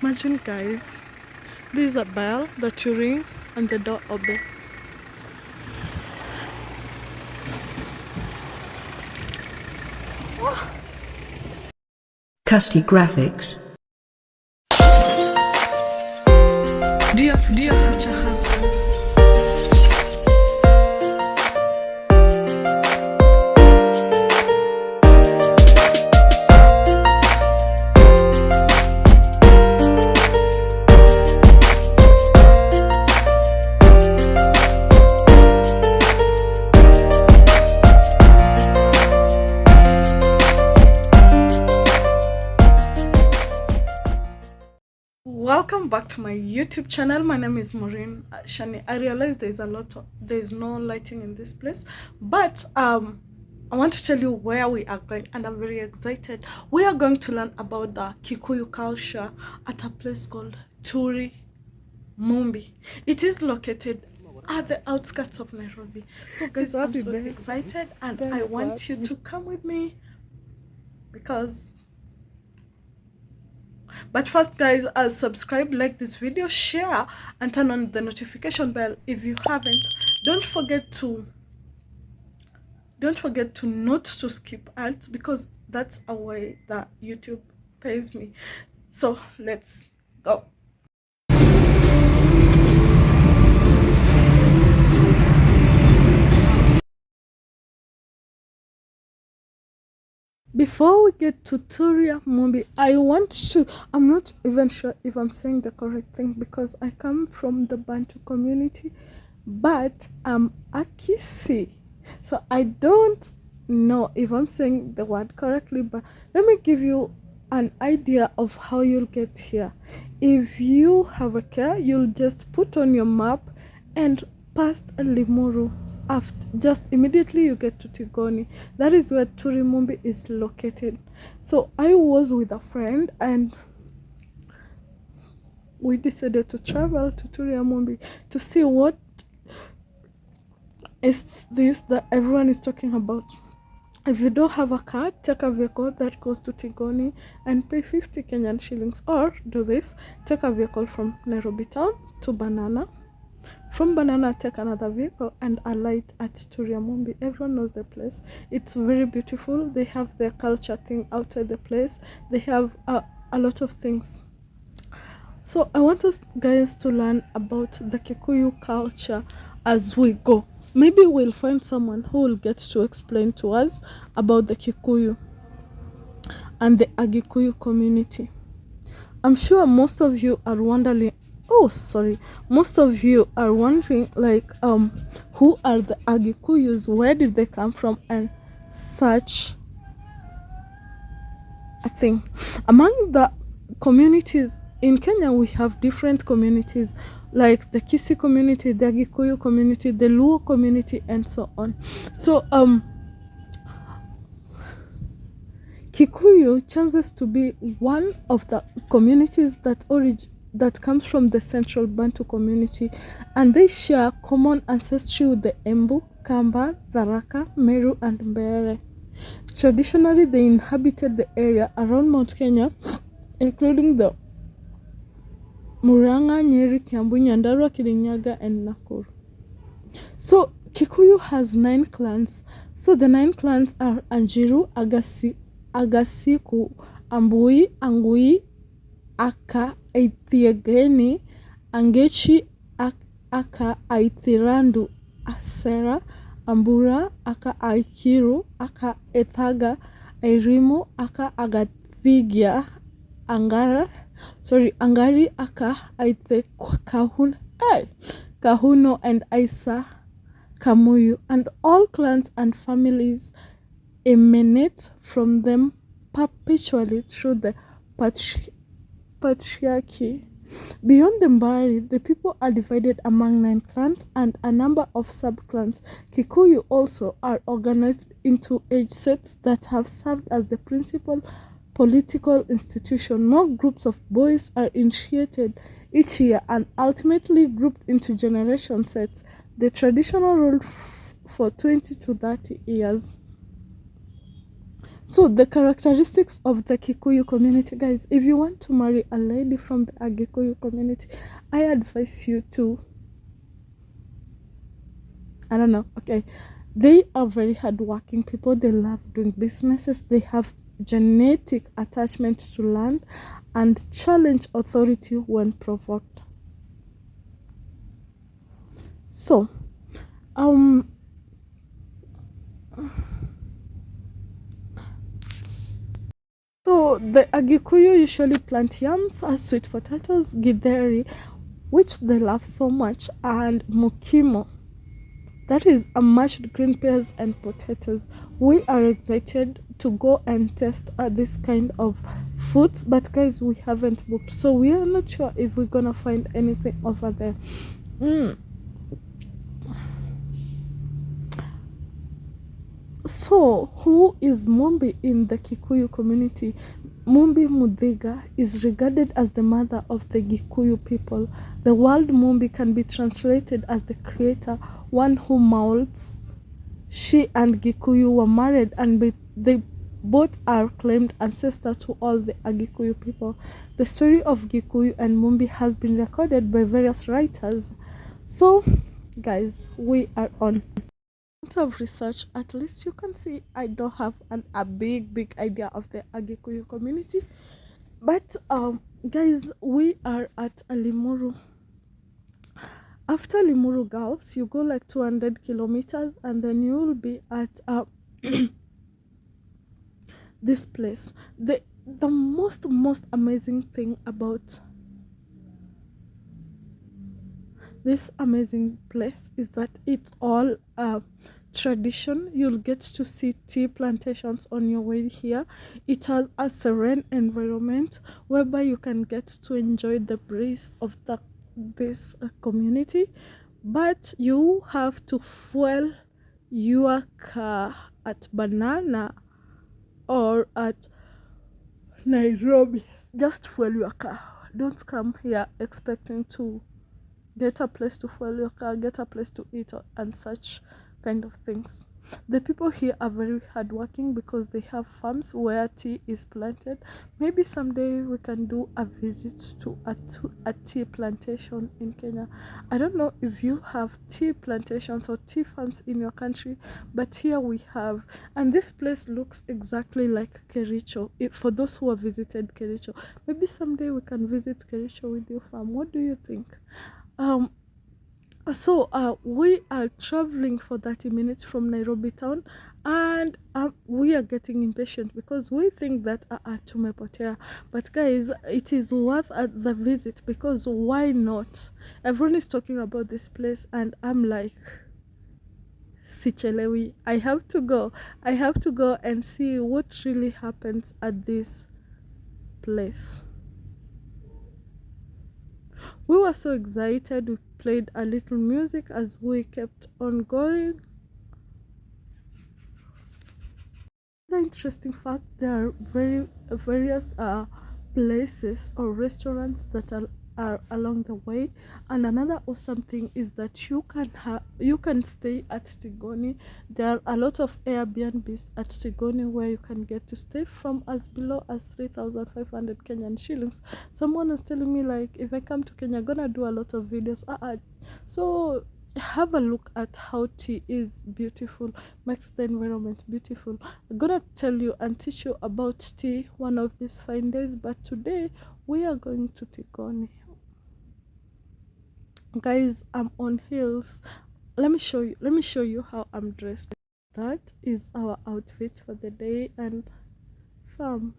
Imagine, guys, there's a bell, the Turi, and the door open. Custy graphics. Dear future husband. Welcome back to my YouTube channel. My name is Maureen Shani. I realize there's no lighting in this place, but I want to tell you where we are going, and I'm very excited. We are going to learn about the Kikuyu culture at a place called Turi, Mumbi. It is located at the outskirts of Nairobi. So guys, I'm so excited, and I want you to come with me but first, guys, subscribe, like this video, share, and turn on the notification bell if you haven't. Don't forget to not to skip ads, because that's a way that YouTube pays me. So let's go. Before we get to Turi Mumbi, I'm not even sure if I'm saying the correct thing, because I come from the Bantu community, but I'm Akisi. So I don't know if I'm saying the word correctly, but let me give you an idea of how you'll get here. If you have a car, you'll just put on your map and past Limuru. After, just immediately you get to Tigoni. That is where Turi Mumbi is located. So I was with a friend and we decided to travel to Turi Mumbi to see what is this that everyone is talking about. If you don't have a car, take a vehicle that goes to Tigoni and pay 50 Kenyan shillings, or do this: take a vehicle from Nairobi town to Banana. From Banana, take another vehicle and alight at Turi Mumbi. Everyone knows the place. It's very beautiful. They have their culture thing outside the place. They have a lot of things. So I want us guys to learn about the Kikuyu culture as we go. Maybe we'll find someone who will get to explain to us about the Kikuyu and the Agikuyu community. I'm sure most of you are wondering, like, who are the Agikuyus, where did they come from, and such a thing. Among the communities in Kenya, we have different communities, like the Kisi community, the Agikuyu community, the Luo community, and so on. So Kikuyu chances to be one of the communities that comes from the central Bantu community, and they share common ancestry with the Embu, Kamba, Tharaka, Meru, and Mbere. Traditionally, they inhabited the area around Mount Kenya, including the Murang'a, Nyeri, Kiambu, Nyandarua, Kirinyaga, and Nakuru. So Kikuyu has 9 clans. So the 9 clans are Anjiru, Agasiku, Ambui, Angui, Aka, Aithiageni, Angechi, Aka, Aithirandu, Asera, Ambura, Aka, Aikiru, Aka, Ethaga, Airimu, Aka, Agathigia, Angari, Aka, Aithe, Kahuno, and Isa, Kamuyu. And all clans and families emanate from them perpetually through the patriarchy. Beyond the Mbari, the people are divided among 9 clans and a number of sub-clans. Kikuyu also are organized into age sets that have served as the principal political institution. More groups of boys are initiated each year and ultimately grouped into generation sets. The traditional rule for 20 to 30 years. So the characteristics of the Kikuyu community, guys, if you want to marry a lady from the Agikuyu community, I advise you to, I don't know, okay, they are very hardworking people. They love doing businesses. They have genetic attachment to land and challenge authority when provoked. So um so the Agikuyu usually plant yams, sweet potatoes, githeri, which they love so much, and mukimo, that is a mashed green peas and potatoes. We are excited to go and test this kind of foods, but guys, we haven't booked, so we are not sure if we're gonna find anything over there. So, who is Mumbi in the Kikuyu community? Mumbi Mudiga is regarded as the mother of the Gikuyu people. The word Mumbi can be translated as the creator, one who molds. She and Gikuyu were married, and they both are claimed ancestor to all the Agikuyu people. The story of Gikuyu and Mumbi has been recorded by various writers. So, guys, we are on of research. At least you can see I don't have a big idea of the Agikuyu community, but guys, we are at Limuru. After Limuru Girls, you go like 200 kilometers and then you will be at this place. The most amazing thing about this amazing place is that it's all tradition. You'll get to see tea plantations on your way here. It has a serene environment whereby you can get to enjoy the breeze of this community, but you have to fuel your car at Banana or at Nairobi. Just fuel your car. Don't come here expecting to get a place to fuel your car, get a place to eat, and such kind of things. The people here are very hardworking because they have farms where tea is planted. Maybe someday we can do a visit to a tea plantation in Kenya. I don't know if you have tea plantations or tea farms in your country, but here we have. And this place looks exactly like Kericho. For those who have visited Kericho, maybe someday we can visit Kericho with your farm. What do you think? um so we are traveling for 30 minutes from Nairobi town, and we are getting impatient because we think that tumepotea, but guys, it is worth the visit, because why not? Everyone is talking about this place and I'm like, sichelewi, I have to go and see what really happens at this place. We were so excited. We played a little music as we kept on going. The interesting fact, there are various places or restaurants that are along the way, and another awesome thing is that you can stay at Tigoni. There are a lot of Airbnbs at Tigoni where you can get to stay from as below as 3,500 Kenyan shillings. Someone was telling me, like, if I come to Kenya, I'm gonna do a lot of videos. So have a look at how tea is beautiful, makes the environment beautiful. I'm gonna tell you and teach you about tea one of these fine days, but today we are going to Tigoni. Guys, I'm on heels. Let me show you how I'm dressed. That is our outfit for the day, and fam,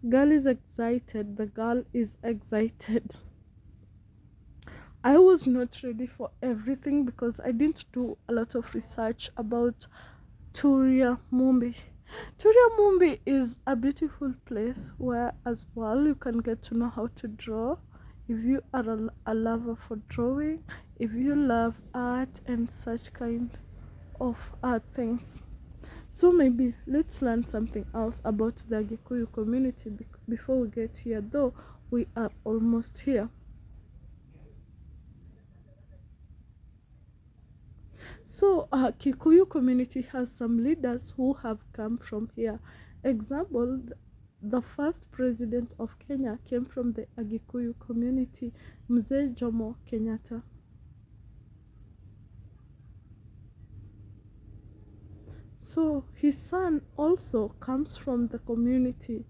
girl is excited. The girl is excited. I was not ready for everything because I didn't do a lot of research about Turi Mumbi. Turi Mumbi is a beautiful place where as well you can get to know how to draw. If you are a lover for drawing, if you love art and such kind of art things. So maybe let's learn something else about the Gikuyu community before we get here, though we are almost here. So Kikuyu community has some leaders who have come from here, example, the first president of Kenya came from the Agikuyu community, Mzee Jomo Kenyatta. So his son also comes from the community.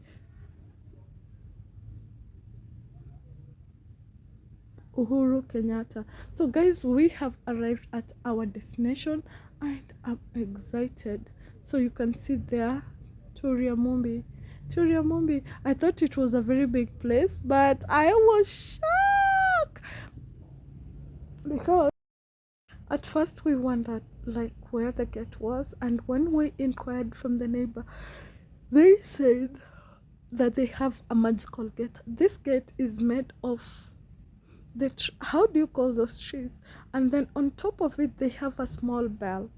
Uhuru Kenyatta. So guys, we have arrived at our destination and I'm excited. So you can see there Turi, Mumbi. Mumbi. I thought it was a very big place, but I was shocked because at first we wondered like where the gate was, and when we inquired from the neighbor, they said that they have a magical gate. This gate is made of how do you call those trees? And then on top of it they have a small bell.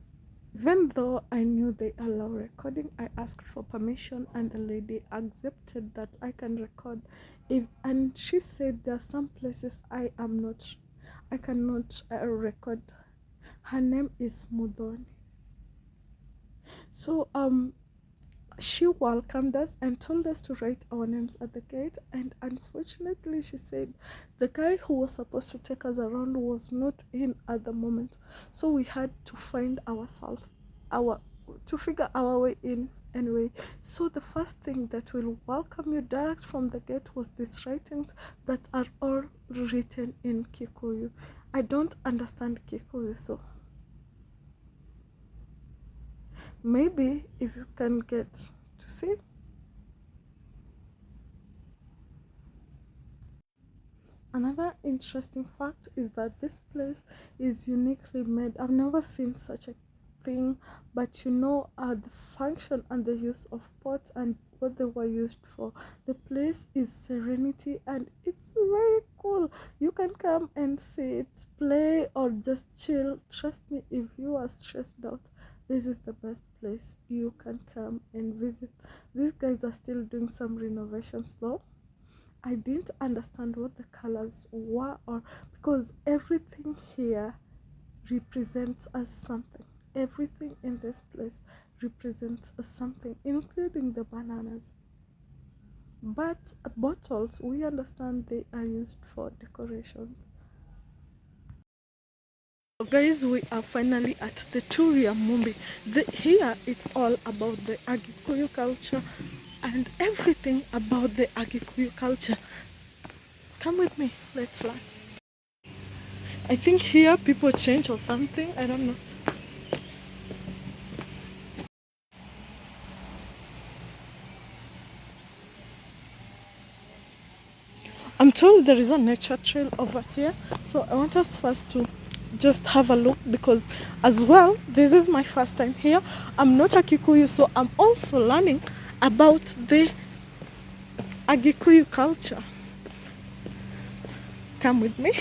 Even though I knew they allow recording, I asked for permission and the lady accepted that I can record. And she said there are some places I cannot record. Her name is Mudoni. So she welcomed us and told us to write our names at the gate, and unfortunately she said the guy who was supposed to take us around was not in at the moment, so we had to find ourselves to figure our way in anyway. So the first thing that will welcome you direct from the gate was these writings that are all written in Kikuyu. I don't understand Kikuyu, so maybe if you can get to see. Another interesting fact is that this place is uniquely made. I've never seen such a thing, but you know the function and the use of pots and what they were used for. The place is serenity and it's very cool. You can come and sit, play, or just chill. Trust me, if you are stressed out, this is the best place you can come and visit. These guys are still doing some renovations though. I didn't understand what the colors were, or because everything here represents us something. Everything in this place represents us something, including the bananas. But bottles, we understand they are used for decorations. Guys, we are finally at the Turi Mumbi. Here it's all about the Agikuyu culture and everything about the Agikuyu culture. Come with me, let's learn. I think here people change or something, I don't know. I'm told there is a nature trail over here, so I want us first to just have a look, because as well, this is my first time here. I'm not a Kikuyu, so I'm also learning about the Agikuyu culture. Come with me.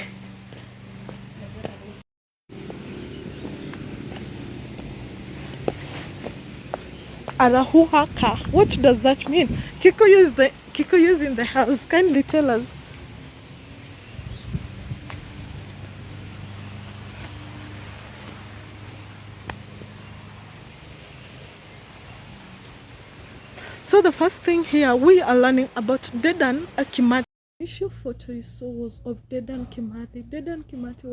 Arahuhaka. What does that mean? Kikuyu is in the house. Kindly tell us. So the first thing here, we are learning about Dedan Kimathi. The initial photo you saw was of Dedan Kimathi. Dedan Kimathi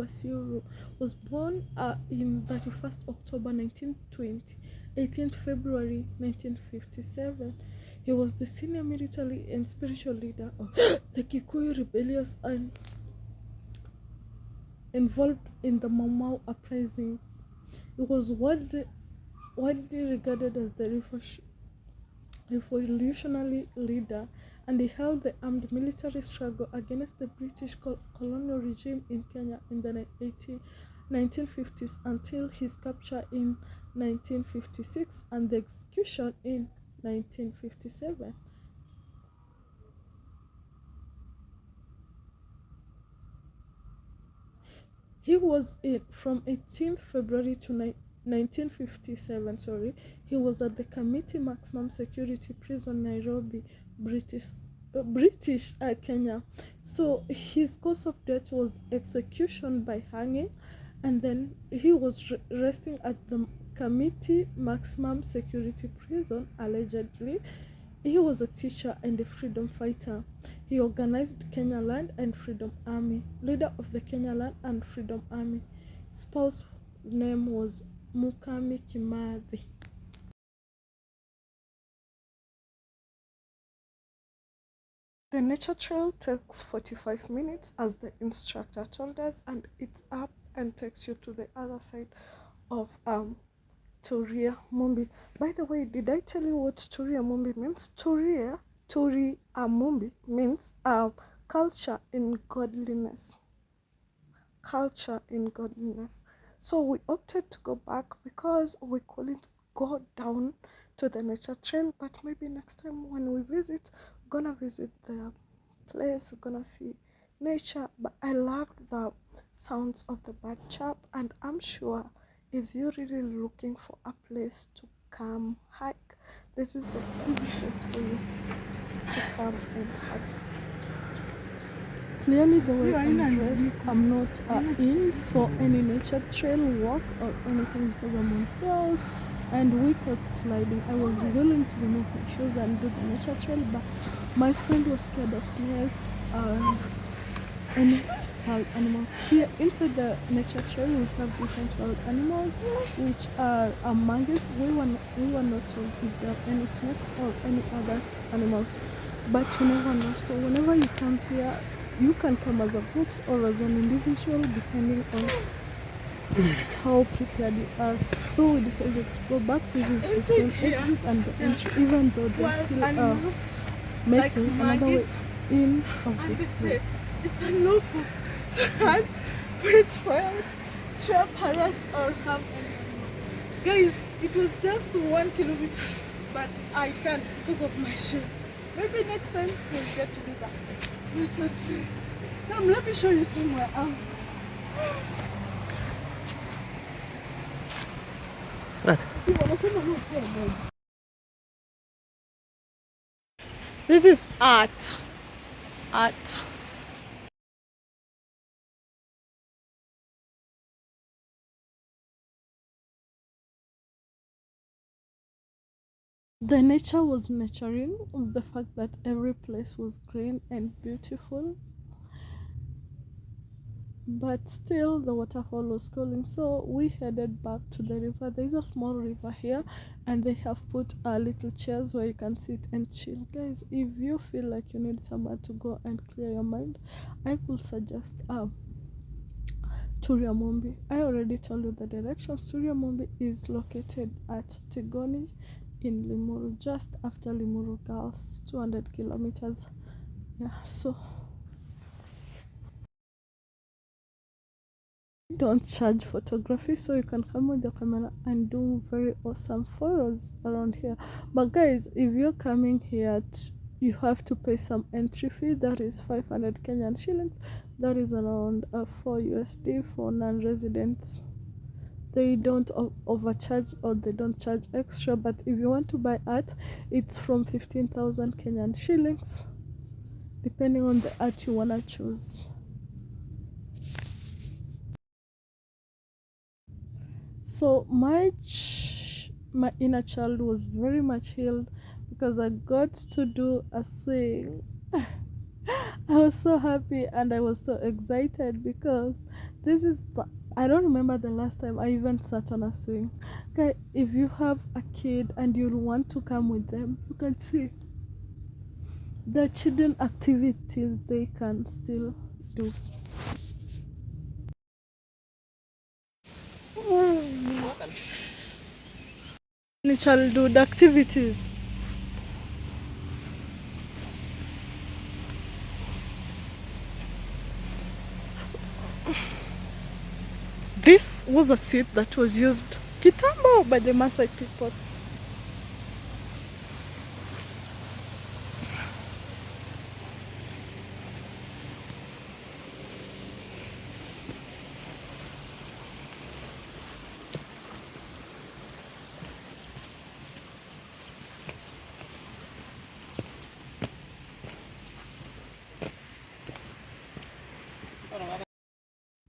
was born in 31st October 1920, 18th February 1957. He was the senior military and spiritual leader of the Kikuyu rebellions and involved in the Mau uprising. He was widely regarded as the revolutionary leader, and he held the armed military struggle against the British colonial regime in Kenya in the 1950s until his capture in 1956 and the execution in 1957. He was from 18th February to 1957, he was at the Committee Maximum Security Prison, Nairobi, British Kenya. So his cause of death was execution by hanging, and then he was resting at the Committee Maximum Security Prison, allegedly. He was a teacher and a freedom fighter. He organized Kenya Land and Freedom Army, leader of the Kenya Land and Freedom Army. His spouse's name was Mukami Kimathi. The nature trail takes 45 minutes as the instructor told us, and it's up and takes you to the other side of Turi Mumbi. By the way, did I tell you what Turi Mumbi means? Turi Mumbi means culture in godliness. Culture in godliness. So we opted to go back because we couldn't go down to the nature trail, but maybe next time when we visit, we're gonna visit the place, we're gonna see nature. But I loved the sounds of the bird chirp, and I'm sure if you're really looking for a place to come hike, this is the best place for you to come and hike. Clearly the way I'm dressed, I'm not in for any nature trail walk or anything because I'm on heels and we kept sliding. I was willing to remove my shoes and do the nature trail, but my friend was scared of snakes and wild animals. Here inside the nature trail we have different wild animals which are monkeys. We were not told if there are any snakes or any other animals, but you never know. So whenever you come here, you can come as a group or as an individual depending on how prepared you are. So we decided to go back. This is the same exit and the entry, even though they're still making another way in of this place. It's unlawful to hunt, reach fire, trap, harass, or harm anyone. Guys, it was just 1 kilometer, but I can't because of my shoes. Maybe next time we'll get to do that. Now let me show you somewhere else. What? This is art. Art. The nature was nurturing, the fact that every place was green and beautiful, but still the waterfall was calling, so we headed back to the river. There is a small river here and they have put little chairs where you can sit and chill. Guys, if you feel like you need somewhere to go and clear your mind, I could suggest Turi Mumbi. I already told you the directions. Turi Mumbi is located at Tigoni in Limuru, just after Limuru Girls, 200 kilometers. Yeah, so don't charge photography, so you can come with your camera and do very awesome photos around here. But guys, if you're coming here, you have to pay some entry fee. That is 500 Kenyan shillings. That is around 4 USD for non-residents. They don't overcharge or they don't charge extra, but if you want to buy art, it's from 15,000 Kenyan shillings depending on the art you want to choose. So my inner child was very much healed because I got to do a swing. I was so happy and I was so excited because this is I don't remember the last time I even sat on a swing. Okay, if you have a kid and you want to come with them, you can see the children activities they can still do. Childhood activities. This was a seat that was used kitambo by the Maasai people.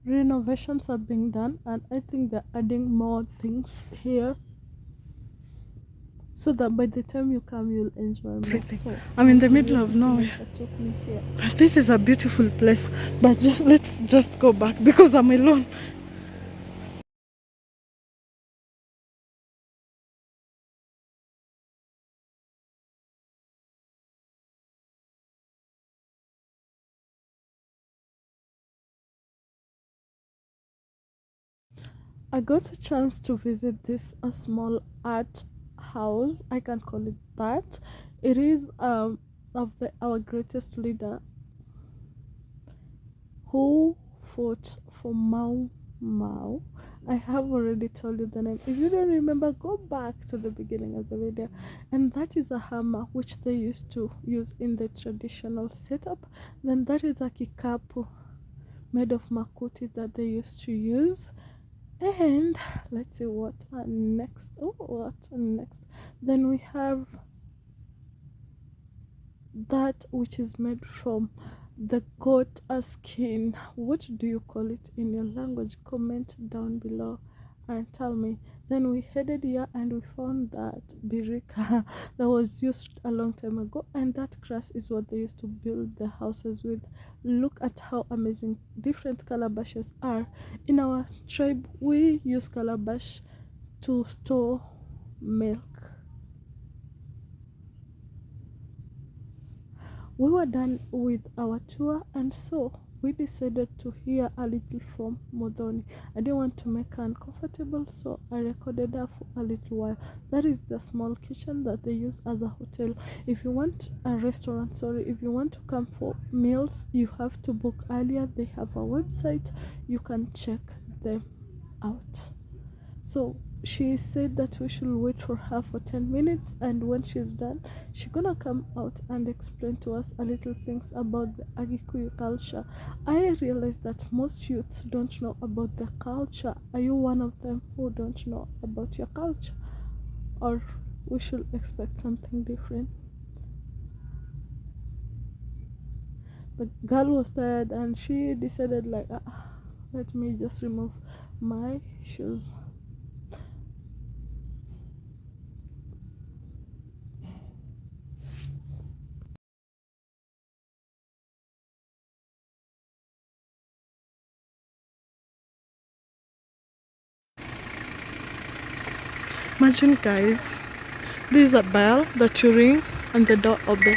Renovations are being done and I think they're adding more things here. so that by the time you come you'll enjoy more. So I'm in the middle of nowhere. Took me here. This is a beautiful place, but let's just go back because I'm alone. I got a chance to visit this a small art house. I can call it that. It is of our greatest leader who fought for Mau Mau. I have already told you the name. If you don't remember, go back to the beginning of the video. And that is a hammer which they used to use in the traditional setup. Then that is a kikapu made of makuti that they used to use. And let's see what next. Oh, what next? Then we have that which is made from the goat skin. What do you call it in your language? Comment down below and tell me. Then we headed here and we found that birika that was used a long time ago, and that grass is what they used to build the houses with. Look at how amazing different calabashes are. In our tribe we use calabash to store milk. We were done with our tour, and so we decided to hear a little from Modoni. I didn't want to make her uncomfortable, so I recorded her for a little while. That is the small kitchen that they use as a hotel. If you want a restaurant, if you want to come for meals, you have to book earlier. They have a website, you can check them out. So she said that we should wait for her for 10 minutes, and when she's done she's gonna come out and explain to us a little things about the Agikuyu culture. I realized that most youths don't know about the culture. Are you one of them who don't know about your culture, or we should expect something different? The girl was tired and she decided like let me just remove my shoes. Imagine, guys, this is a bell that you ring and the door open.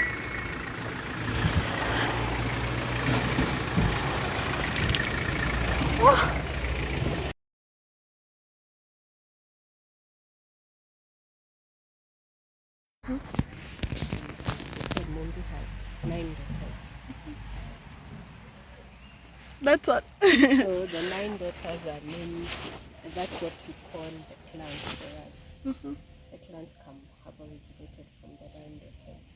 Mumbi had 9 daughters. That's what. So the 9 daughters are named, that's what we call the clans for us. The clans have originated from the 9 daughters,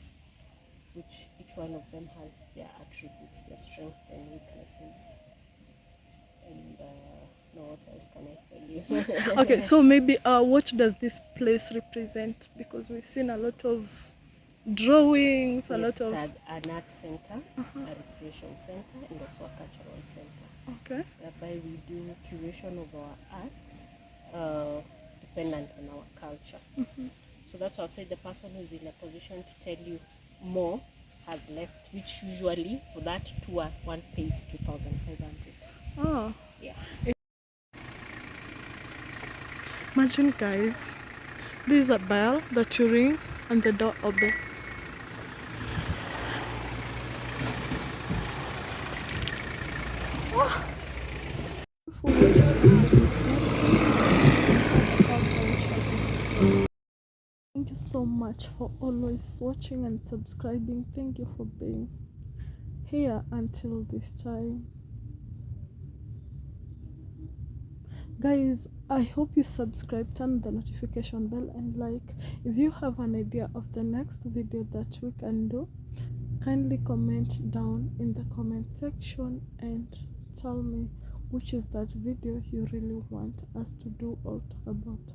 which each one of them has their attributes, their strengths and weaknesses. And no, what else can I tell you? Okay, so maybe what does this place represent? Because we've seen a lot of drawings, a lot of... It's an art center, a recreation center, and also a cultural center. Okay. Whereby we do curation of our arts dependent on our culture. So that's why I've said the person who's in a position to tell you more has left, which usually for that tour one pays 2,500. Oh. Yeah. Imagine, guys, this is a bell that you ring and the door open. Thank you so much for always watching and subscribing. Thank you for being here until this time. Guys, I hope you subscribe, turn the notification bell and like. If you have an idea of the next video that we can do, kindly comment down in the comment section and tell me which is that video you really want us to do or talk about.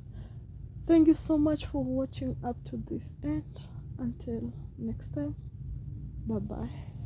Thank you so much for watching up to this end. Until next time, bye bye.